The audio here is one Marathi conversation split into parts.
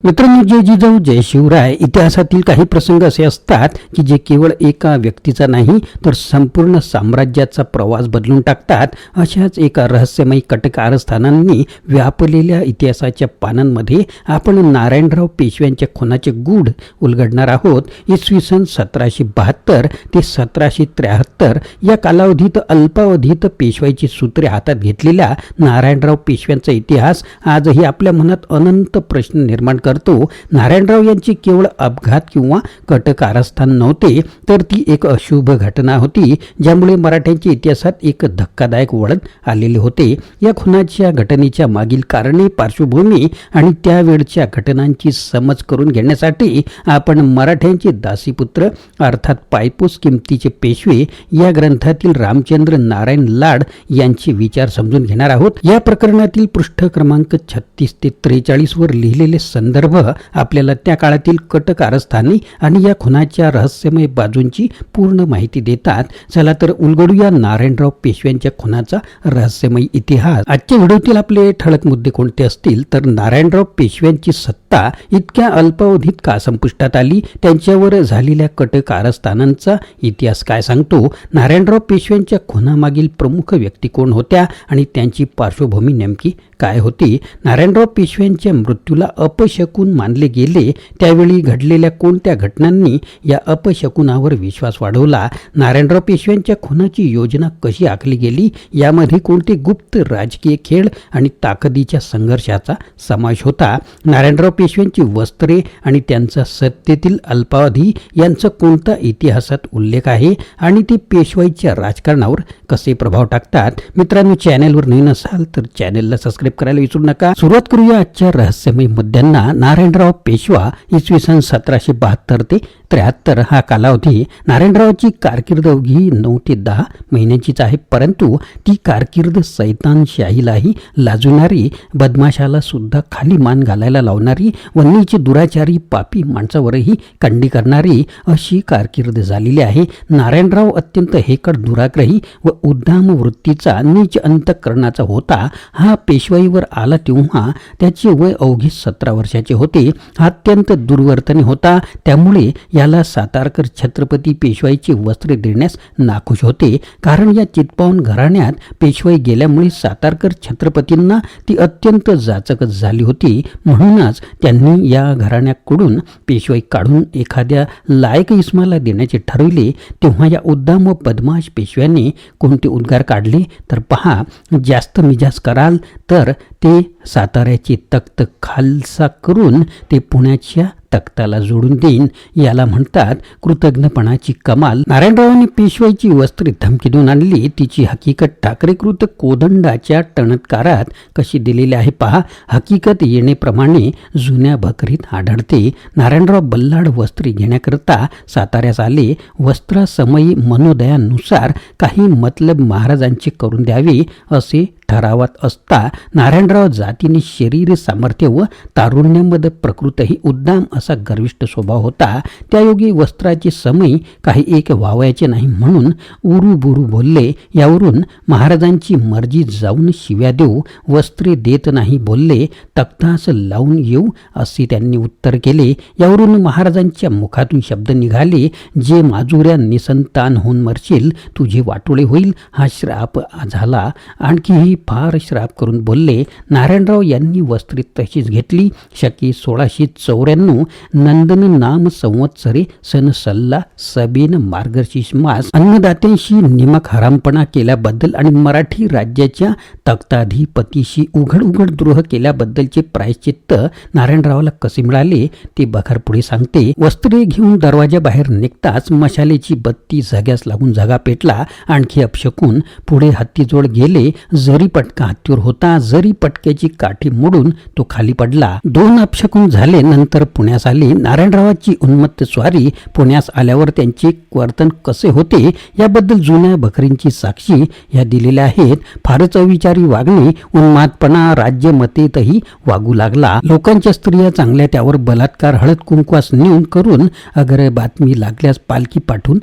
मित्रांनो, जय जिजाऊ जय शिवराय. इतिहासातील काही प्रसंग असे असतात की जे केवळ एका व्यक्तीचा नाही तर संपूर्ण साम्राज्याचा प्रवास बदलून टाकतात. अशाच एका रहस्यमयी कटक कारस्थानांनी व्यापलेल्या इतिहासाच्या पानांमध्ये आपण नारायणराव पेशव्यांच्या खुनाचे गूढ उलगडणार आहोत. इसवी सन 1772 ते 1773 या कालावधीत अल्पावधीत पेशवाईची सूत्रे हातात घेतलेल्या नारायणराव पेशव्यांचा इतिहास आजही आपल्या मनात अनंत प्रश्न निर्माण करतो. नारायणराव यांची केवळ अपघात किंवा कट कारस्थान नव्हते, तर ती एक अशुभ घटना होती ज्यामुळे मराठ्यांच्या इतिहासात एक धक्कादायक वळण आलेले होते. या खुनाच्या घटनेच्या मागील कारणे, पार्श्वभूमी आणि त्यावेळच्या घटनांची समज करून घेण्यासाठी आपण मराठ्यांचे दासीपुत्र अर्थात पायपोस किमतीचे पेशवे या ग्रंथातील रामचंद्र नारायण लाड यांचे विचार समजून घेणार आहोत. या प्रकरणातील पृष्ठ क्रमांक 36 ते 43 वर लिहिलेले संदर्भ आपल्याला त्या काळातील कट कारस्थानी आणि या खुनाच्या रहस्यमय बाजूंची पूर्ण माहिती देतात. चला तर उलगडूया नारायणराव पेशव्यांच्या खुनाचा रहस्यमय इतिहास. आजच्या व्हिडिओतील आपले ठळक मुद्दे कोणते असतील तर नारायणराव पेशव्यांची सत्ता इतक्या अल्पावधीत का संपुष्टात आली, त्यांच्यावर झालेल्या कट कारस्थानांचा इतिहास काय सांगतो, नारायणराव पेशव्यांच्या खुनामागील प्रमुख व्यक्ती कोण होत्या आणि त्यांची पार्श्वभूमी नेमकी काय होती, नारायणराव पेशव्यांच्या मृत्यूला अपशकुन मानले गेले त्यावेळी घडलेल्या कोणत्या घटनांनी या अपशकुनावर विश्वास वाढवला, नारायणराव पेशव्यांच्या खुनाची योजना कशी आखली गेली, यामध्ये कोणते गुप्त राजकीय खेळ आणि ताकदीच्या संघर्षाचा समावेश होता, नारायणराव पेशव्यांची वस्त्रे आणि त्यांचा सत्तेतील अल्पावधी यांचा कोणता इतिहासात उल्लेख आहे आणि ते पेशवाईच्या राजकारणावर कसे प्रभाव टाकतात. मित्रांनो, चॅनलवर नवीन असाल तर चॅनलला सबस्क्राईब करायला विसरू नका. सुरुवात करूया आजच्या रहस्यमय मुद्द्यांना. नारायणराव पेशवा इसवी सन 1772 ते 73 हा कालावधी. नारायणरावाची कारकीर्द अवघी 9 ते 10 महिन्यांचीच आहे, परंतु ती कारकीर्द सैतानशाहीलाही लाजविणारी, बदमाशाला सुद्धा खाली मान घालायला लावणारी, वन्नीचे दुराचारी पापी माणसावरही कंडी करणारी अशी कारकीर्द झालेली आहे. नारायणराव अत्यंत हेकड, दुराग्रही व उद्दाम वृत्तीचा, नीच अंतःकरणाचा होता. हा पेशवाईवर आला तेव्हा त्याचे वय अवघी 17 वर्षाचे होते. हा अत्यंत दुर्वर्तनी होता, त्यामुळे याला सातारकर छत्रपती पेशवाईची वस्त्रे देण्यास नाखुश होते. कारण या चितपावन घराण्यात पेशवाई गेल्यामुळे सातारकर छत्रपतींना ती अत्यंत जाचकच झाली होती. म्हणूनच त्यांनी या घराण्याकडून पेशवाई काढून एखाद्या लायक इस्माला देण्याचे ठरविले. तेव्हा या उद्दाम व बदमाश पेशव्यांनी कोणते उद्गार काढले तर पहा. जास्त मिजाज कराल तर ते साताऱ्याची तख्त खालसा करून ते पुण्याच्या तख्ताला जोडून देईन, याला म्हणतात कृतज्ञपणाची कमाल. नारायणरावांनी पेशवाईची वस्त्रे धमकी देऊन आणली. तिची हकीकत ठाकरेकृत कोदंडाच्या टणत्कारात कशी दिलेली आहे पहा. हकीकत येणेप्रमाणे जुन्या भकरीत आढळते. नारायणराव बल्लाड वस्त्रे घेण्याकरता साताऱ्यास आले. वस्त्रासमयी मनोदयानुसार काही मतलब महाराजांचे करून द्यावे असे ठरावात असता नारायणराव जातीने शरीर सामर्थ्य व तारुण्यामध्ये प्रकृतही उद्दाम असा गर्विष्ठ स्वभाव होता. त्यायोगी वस्त्राचे समय काही एक व्हावयाचे नाही म्हणून उरुबुरू बोलले. यावरून महाराजांची मर्जी जाऊन शिव्या देऊ, वस्त्रे देत नाही बोलले, तख्तास लावून येऊ असे त्यांनी उत्तर केले. यावरून महाराजांच्या मुखातून शब्द निघाले, जे माजुऱ्या निसंतान होऊन मरशील, तुझे वाटोळे होईल. हा श्राप झाला. आणखीही फार श्राप करून बोलले. नारायणराव यांनी वस्त्रे तशीच घेतली. शके 1694 नंदन नाम संवत्सरे सन सल्ला सबेन मार्गशीर्ष मास अन्नदात्यांशी निमक हरामपणा केल्याबद्दल आणि मराठी राज्याच्या तख्ताधिपतीशी उघड उघड द्रोह केल्याबद्दलचे प्रायश्चित्त नारायणरावाला कसे मिळाले ते बखर पुढे सांगते. वस्त्रे घेऊन दरवाजाबाहेर निघताच मशालेची बत्ती झग्यास लागून झगा पेटला. आणखी अपशकून पुढे हत्तीजोड गेले. जरी पटका हत्तीवर होता, जरी पटक्याची काठी मोडून तो खाली पडला. 2 अपशकून झाले. नंतर पुण्यास आले. नारायणरावाची उन्मत्त स्वारी. पुण्यास आल्यावर त्यांचे वर्तन कसे होते याबद्दल जुन्या बकरींची साक्षी या दिलेल्या आहेत. फारच अविचारी वागणे, उन्मादपणा राज्यमतेतही वागू लागला. लोकांच्या स्त्रिया चांगल्या त्यावर बलात्कार, हळद कुंकवास नेऊन करून अगर बातमी लागल्यास पालखी पाठवून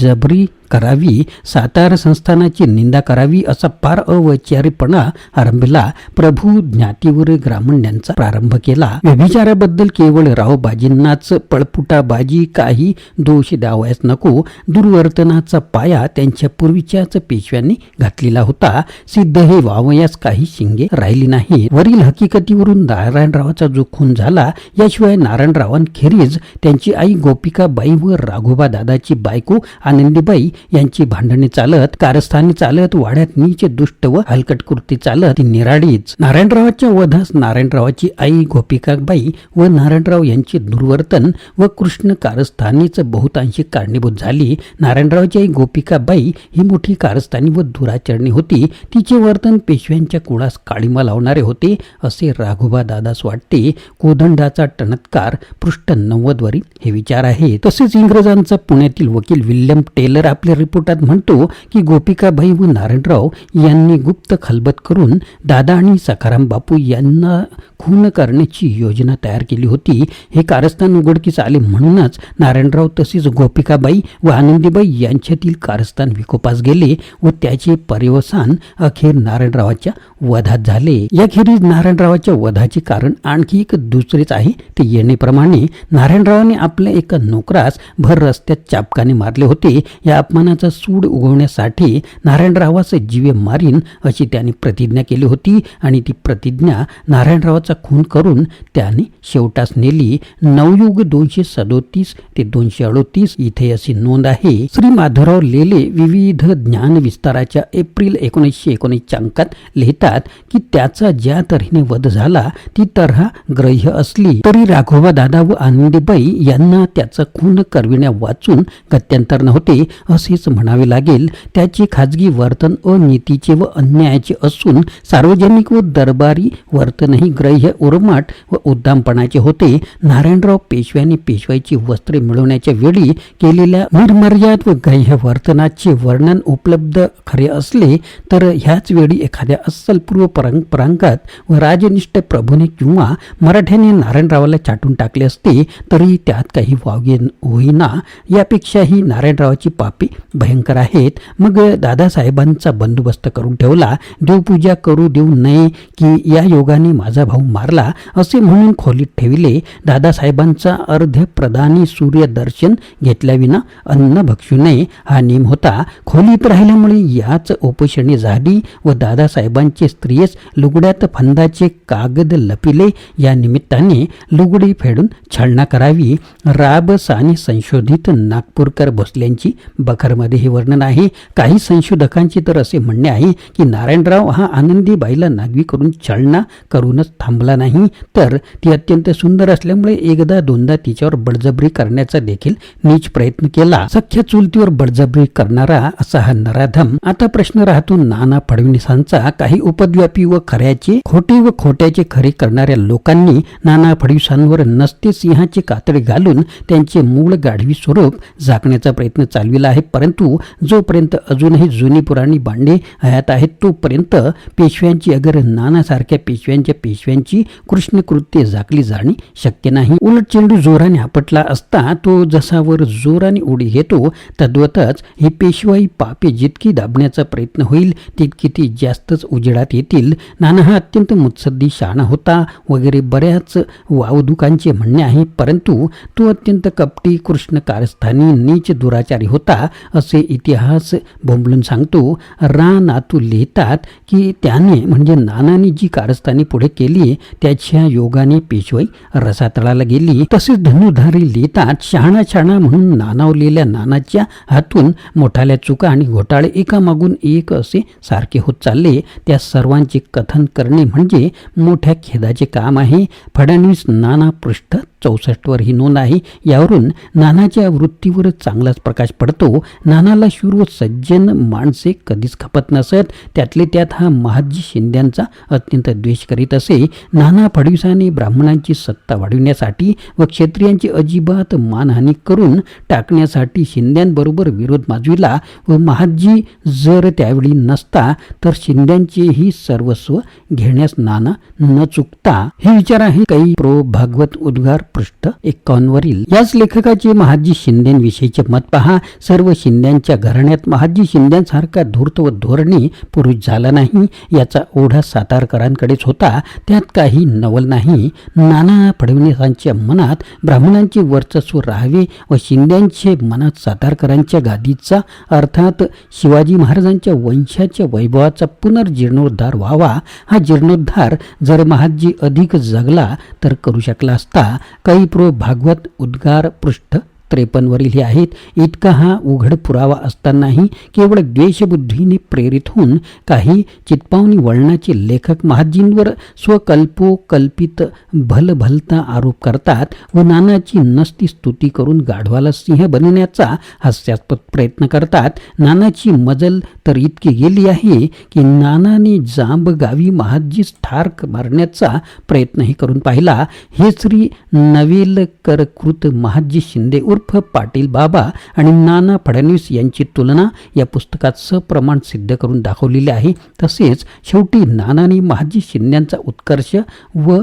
जबरी करावी, सातार संस्थानाची निंदा करावी असा फार अवैचारिकपणा आरंभला. प्रभू ज्ञातीवर ग्रामण्यांचा प्रारंभ केला. व्यभिचाराबद्दल केवळ रावबाजींनाच पळपुटाबाजी काही दोष द्यावयास नको. दुर्वर्तनाचा पाया त्यांच्या पूर्वीच्याच पेशव्यांनी घातलेला होता. सिद्ध हे वावयास काही शिंगे राहिली नाही. वरील हकीकतीवरून नारायणरावाचा जो खून झाला, याशिवाय नारायणरावांखेरीज त्यांची आई गोपिकाबाई व राघोबा दादाची बायको आनंदीबाई यांची भांडणे चालत, कारस्थानी चालत, वाड्यात नीच दुष्ट व हलकट कृती चालत, ती निराळीच. नारायणरावाच्या वधास नारायणरावाची आई गोपिकाबाई व नारायणराव यांचे दुर्वर्तन व कृष्ण कारस्थानीच बहुतांशी कारणीभूत झाली. नारायणरावाची आई गोपिकाबाई ही मोठी कारस्थानी व दुराचरणी होती. तिचे वर्तन पेशव्यांच्या कुळास काळीमा लावणारे होते असे राघोबा दादास वाटते. कोदंडाचा टणत्कार पृष्ठ 90 वरील हे विचार आहे. तसेच इंग्रजांचा पुण्यातील वकील विल्यम टेलर आपल्या रिपोर्टात म्हणतो की गोपिकाबाई व नारायणराव यांनी गुप्त खलबत करून दादा आणि सखाराम बापू यांना खून करण्याची योजना तयार केली होती. हे कारस्थान उघडकीस आले म्हणूनच नारायणराव तसेच गोपिकाबाई व आनंदीबाई यांच्यातील कारस्थान विकोपास गेले व त्याचे पर्यवसान अखेर नारायणरावाच्या वधात झाले. याखेरीज नारायणरावाच्या वधाचे कारण आणखी एक दुसरेच आहे. ते येणेप्रमाणे नारायणरावाने आपल्या एका नोकरास भर रस्त्यात चापकाने मारले होते. या अपमानाचा सूड उगवण्यासाठी नारायणरावास जीवे मारीन अशी त्याने प्रतिज्ञा केली होती आणि ती प्रतिज्ञा नारायणरावाचा खून करून त्याने शेवटास नेली. नवयुग 237 ते 238 इथे अशी नोंद आहे. श्री माधवराव लेले विविध ज्ञान विस्ताराच्या एप्रिल 1919 अंकात लिहितात की त्याचा ज्या तऱ्हेने वध झाला ती तऱ्हा ग्रह्य असली तरी राघोबा दादा व आनंदीबाई यांना त्याचा खून करविण्या वाचून गत्यंतर नव्हते असेच म्हणावे लागेल. त्याचे खाजगी वर्तन अनीतीचे व अन्यायाचे असून सार्वजनिक व दरबारी वर्तनही ग्रह्य उर्माट व उद्दामपणाचे होते. नारायणराव पेशव्यांनी पेशवाईची वस्त्रे मिळवण्याच्या वेळी केलेल्या निर्मर्याद व ग्रह्य वर्तनाचे वर्णन उपलब्ध खरे असले तर ह्याच वेळी एखाद्या अस्सल पूर्व परंपरांगत व राजनिष्ठ प्रभूने किंवा मराठ्याने नारायणरावाला चाटून टाकले असते तरी त्यात काही वावगे होईना. यापेक्षाही नारायणरावाची पापे भयंकर आहेत. मग दादासाहेबांचा बंदोबस्त करून ठेवला. देवपूजा करू देऊ नये की या योगाने माझा भाऊ मारला असे म्हणून खोलीत ठेविले. दादासाहेबांचा अर्ध्य प्रदानी सूर्यदर्शन घेतल्याविना अन्न भक्षू नये हा नियम होता. खोलीत राहिल्यामुळे याच उपोषणी झाली व दादासाहेबांचे स्त्रियेस लुगड्यात फंदाचे कागद लपिले. या निमित्ताने लुगडी फेडून छळणा करावी. राब साने संशोधित नागपूरकर भोसल्यांची बखरमध्ये हे वर्णन आहे. काही संशोधकांचे तर असे म्हणणे आहे की नारायणराव हा आनंदीबाईला नागवी करून छळणा करूनच थांबला नाही तर ती अत्यंत सुंदर असल्यामुळे एकदा दोनदा तिच्यावर बळजबरी करण्याचा देखील नीच प्रयत्न केला. सख्या चुलतीवर बळजबरी करणारा असा हा नराधम. आता प्रश्न राहतो नाना फडणवीसांचा. काही उपद्व्यापी व खऱ्याचे खोटे व खोट्याचे खरे करणाऱ्या लोकांनी नाना फडणवीसांवर नसते सिंहाचे कातडे घालून त्यांचे मूळ गाढवी स्वरूप झाकण्याचा प्रयत्न चालविला आहे. परंतु जोपर्यंत अजूनही जुनी पुराणी बांडे हयात आहेत तोपर्यंत पेशव्यांची अगर नानासारख्या पेशव्यांची कृष्णकृत्ये झाकली जाणे शक्य नाही. उलट चेंडू जोराने आपटला असता तो जसा वर जोराने उडी घेतो तद्वतच ही पेशवाई पापे जितकी दाबण्याचा प्रयत्न होईल तितकी ती जास्तच उजेडात येतील. नाना हा अत्यंत मुत्सद्दी शहाणा होता वगैरे बऱ्याच वावदुकांचे म्हणणे आहे. परंतु तो अत्यंत कपटी कृष्ण कारस्थानी नीच दुराचारी होता असे इतिहास बोंबलून सांगतो. रा नातू लिहितात की त्याने म्हणजे नानाने जी कारस्थानी पुढे केली त्याच्या योगाने पेशवाई रसातळाला गेली. तसेच धनुधारी लिहितात शहाणा म्हणून नानावलेल्या नानाच्या हातून मोठाल्या चुका आणि घोटाळे एकामागून एक असे सारखे होत चालले. त्या सर्वांचे कथन करणे म्हणजे मोठ्या खेदाचे काम आहे. फडणवीस नाना पृष्ठ 64 वर ही नोंद आहे. यावरून नानाच्या वृत्तीवर चांगलाच प्रकाश पडतो. नानाला शूर व सज्जन माणसे कधीच खपत नसत. त्यातले त्यात हा महादजी शिंद्यांचा अत्यंत द्वेष करीत असे. नाना फडणवीसांनी ब्राह्मणांची सत्ता वाढविण्यासाठी व क्षत्रियांची अजिबात मानहानी करून टाकण्यासाठी शिंद्यांबरोबर विरोध माजविला व महादजी जर त्यावेळी नसता तर शिंद्यांचेही सर्वस्व घेण्यास नाना न चुकता. हे विचार आहे काही प्रो भागवत उद्गार पृष्ठ 51 वरील. याच लेखकाचे महादजी शिंदेविषयीचे मत पहा. सर्व शिंद्यांच्या घराण्यात महादजी शिंद्यांसारखा धूर्त व धोरणी पुरुष झाला नाही. याचा ओढा सातारकरांकडेच होता. त्यात काही नवल नाही. नाना फडणवीसांच्या मनात ब्राह्मणांचे वर्चस्व राहावे व शिंद्यांचे मनात सातारकरांच्या गादीचा अर्थात शिवाजी महाराजांच्या वंशाच्या वैभवाचा पुनर्जीर्णोद्धार व्हावा. हा जीर्णोद्धार जर महादजी अधिक जगला तर करू शकला असता. कैप्रो भागवत उद्गार पृष्ठ 53 वरील हे आहेत. इतका हा उघड पुरावा असतानाही केवळ द्वेषबुद्धीने प्रेरित होऊन काही चित्पावनी वळणाचे लेखक महादजींवर स्वकल्पोकल्पित भलभलता आरोप करतात व नानाची नसती स्तुती करून गाढवाला सिंह बनण्याचा हास्यास्पद प्रयत्न करतात. नानाची मजल तर इतकी गेली आहे की नानाने जांब गावी महादजीस ठार मारण्याचा प्रयत्नही करून पाहिला. हे श्री नवेलकरकृत महादजी शिंदे उर्फ पाटील बाबा आणि नाना फडणवीस यांची तुलना या पुस्तकात सप्रमाण सिद्ध करून दाखवलेली आहे. तसेच शेवटी नानांनी महादजी शिंद्यांचा उत्कर्ष व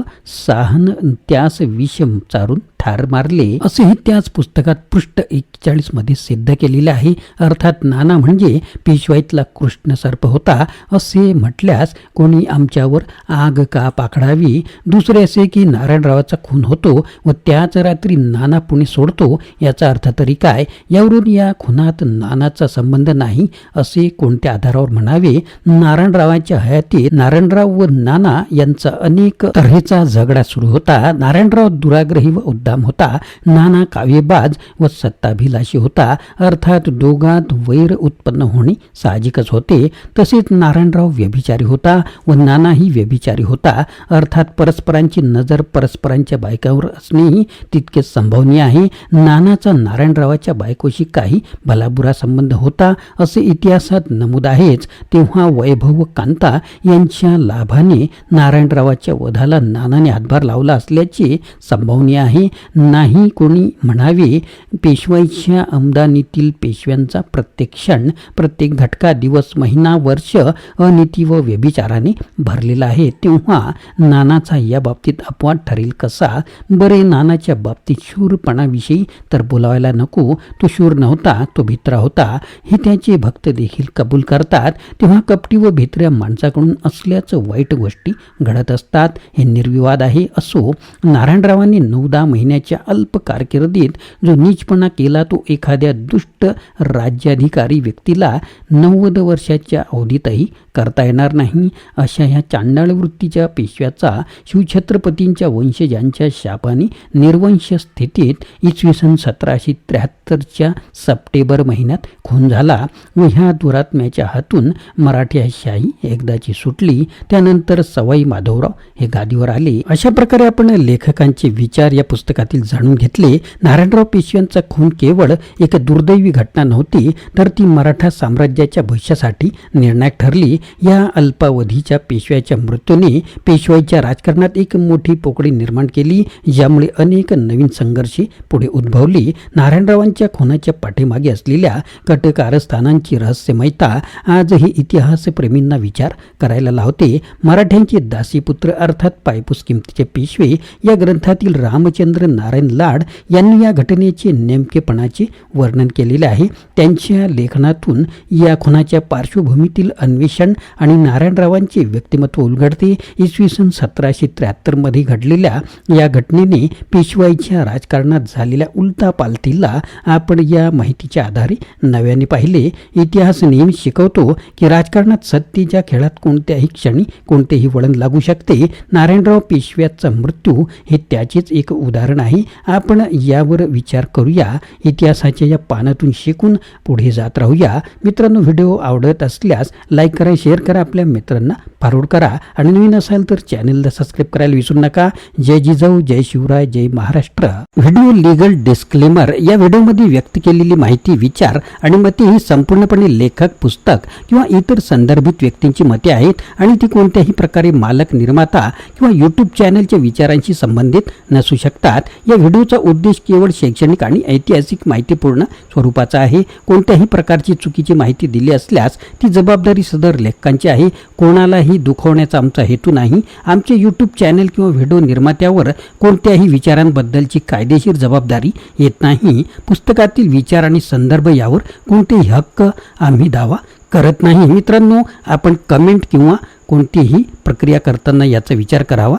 साहन त्यास विष चारून ठार मारले असेही त्याच पुस्तकात पृष्ठ 41 मध्ये सिद्ध केलेले आहे. अर्थात नाना म्हणजे पेशवाईतला कृष्ण सर्प होता असे म्हटल्यास कोणी आमच्यावर आग का पाखडावी. दुसरे असे की नारायणरावाचा खून होतो व त्याच रात्री नाना पुणे सोडतो. याचा अर्थ तरी काय? यावरून या खुनात नानाचा संबंध नाही असे कोणत्या आधारावर म्हणावे? नारायणरावांच्या हयातीत नारायणराव व नाना यांचा अनेक तऱ्हेचा झगडा सुरू होता. नारायणराव दुराग्रही व उद्दाम होता. नाना काव्यबाज व सत्ताभिलाषी होता. अर्थात दोघात वैर उत्पन्न होणे साहजिकच होते. तसेच नारायणराव व्यभिचारी होता व नानाही व्यभिचारी होता. अर्थात परस्परांची नजर परस्परांच्या बायकांवर असणेही तितकेच संभवनीय आहे. नानाचा नारायणरावाच्या बायकोशी काही भलाबुरा संबंध होता असे इतिहासात नमूद आहेच. तेव्हा वैभव व कांता यांच्या लाभाने नारायणरावाच्या वधाला नानाने हातभार लावला असल्याचे संभवनीय आहे. नाही कोणी म्हणावे पेशवाईच्या आमदानीतील पेशव्यांचा प्रत्येक क्षण प्रत्येक घटका दिवस महिना वर्ष अनिती व व्यभिचाराने भरलेला आहे. तेव्हा नानाचा या बाबतीत अपवाद ठरेल कसा? बरे, नानाच्या बाबतीत शूरपणाविषयी तर बोलावायला नको. तो शूर नव्हता, तो भित्रा होता हे त्याचे भक्त देखील कबूल करतात. तेव्हा कपटी व भित्र्या माणसाकडून असल्याचं वाईट गोष्टी घडत असतात हे निर्विवाद आहे. असो, नारायणरावांनी 9-10 महिन्याच्या अल्प कारकिर्दीत जो नीचपणा केला तो एखाद्या दुष्ट राज्याधिकारी व्यक्तीला 90 वर्षाच्या अवधीतही करता येणार नाही. अशा ह्या चांडाळ वृत्तीच्या पेशव्याचा शिवछत्रपतींच्या वंशजांच्या शापाने निर्वंश स्थितीत इसवी सन 1773च्या सप्टेंबर महिन्यात खून झाला व ह्या दुरात्म्याच्या हातून मराठ्याशाही एकदाची सुटली. त्यानंतर सवाई माधवराव हे गादीवर आले. अशा प्रकारे आपण लेखकांचे विचार या पुस्तकातील जाणून घेतले. नारायणराव पेशव्यांचा खून केवळ एक दुर्दैवी घटना नव्हती तर ती मराठा साम्राज्याच्या भविष्यासाठी निर्णायक ठरली. या अल्पावधीच्या पेशव्याच्या मृत्यूने पेशवाईच्या राजकारणात एक मोठी पोकळी निर्माण केली ज्यामुळे अनेक नवीन संघर्षे पुढे उद्भवली. नारायणरावांच्या खुनाच्या पाठीमागे असलेल्या कटकारस्थानांची रहस्यमयता आजही इतिहासप्रेमींना विचार करायला लावते. मराठ्यांचे दासीपुत्र अर्थात पायपूस किमतीचे पेशवे या ग्रंथातील रामचंद्र नारायण लाड यांनी या घटनेचे नेमकेपणाचे वर्णन केलेले आहे. त्यांच्या लेखनातून या खुनाच्या पार्श्वभूमीतील अन्वेषण आणि नारायणरावांचे व्यक्तिमत्व उलगडते. इसवी सन 1773 मध्ये घडलेल्या या घटनेने पेशवाईच्या राजकारणात झालेल्या उलथापालथीला आपण या माहितीच्या आधारे नव्याने पाहिले. इतिहास नेहमी शिकवतो की राजकारणात सत्तेच्या खेळात कोणत्याही क्षणी कोणतेही वळण लागू शकते. नारायणराव पेशव्याचा मृत्यू हे त्याचेच एक उदाहरण आहे. आपण यावर विचार करूया. इतिहासाच्या या पानातून शिकून पुढे जात राहूया. मित्रांनो, व्हिडिओ आवडत असल्यास लाईक करा, शेअर करा, आपल्या मित्रांना फॉरवर्ड करा आणि नवीन असाल तर चॅनलला सबस्क्राईब करायला विसरू नका. जय जिजाऊ, जय शिवराय, जय महाराष्ट्र. Video legal disclaimer. या व्हिडिओमध्ये व्यक्त केलेली माहिती, विचार आणि मते ही संपूर्णपणे लेखक, पुस्तक किंवा इतर संदर्भित व्यक्तींची मते आहेत आणि ती कोणत्याही प्रकारे मालक, निर्माता किंवा यूट्यूब चॅनलच्या विचारांशी संबंधित नसू शकतात. या व्हिडिओचा उद्देश केवळ शैक्षणिक आणि ऐतिहासिक माहितीपूर्ण स्वरूपाचा आहे. कोणत्याही प्रकारची चुकीची माहिती दिली असल्यास ती जबाबदारी सदर लेखकांची आहे. कोणालाही दुखवण्याचा आमचा हेतू नाही. आमचे यूट्यूब चॅनल किंवा व्हिडिओ निर्मात्यावर कोणत्याही विचारांबद्दलची कायदेशीर जबाबदारी येत नाही. पुस्तकातील विचार आणि संदर्भ यावर कोणतेही हक्क आम्ही दावा करत नाही. मित्रांनो, आपण कमेंट किंवा कोणतीही प्रक्रिया करताना याचा विचार करावा.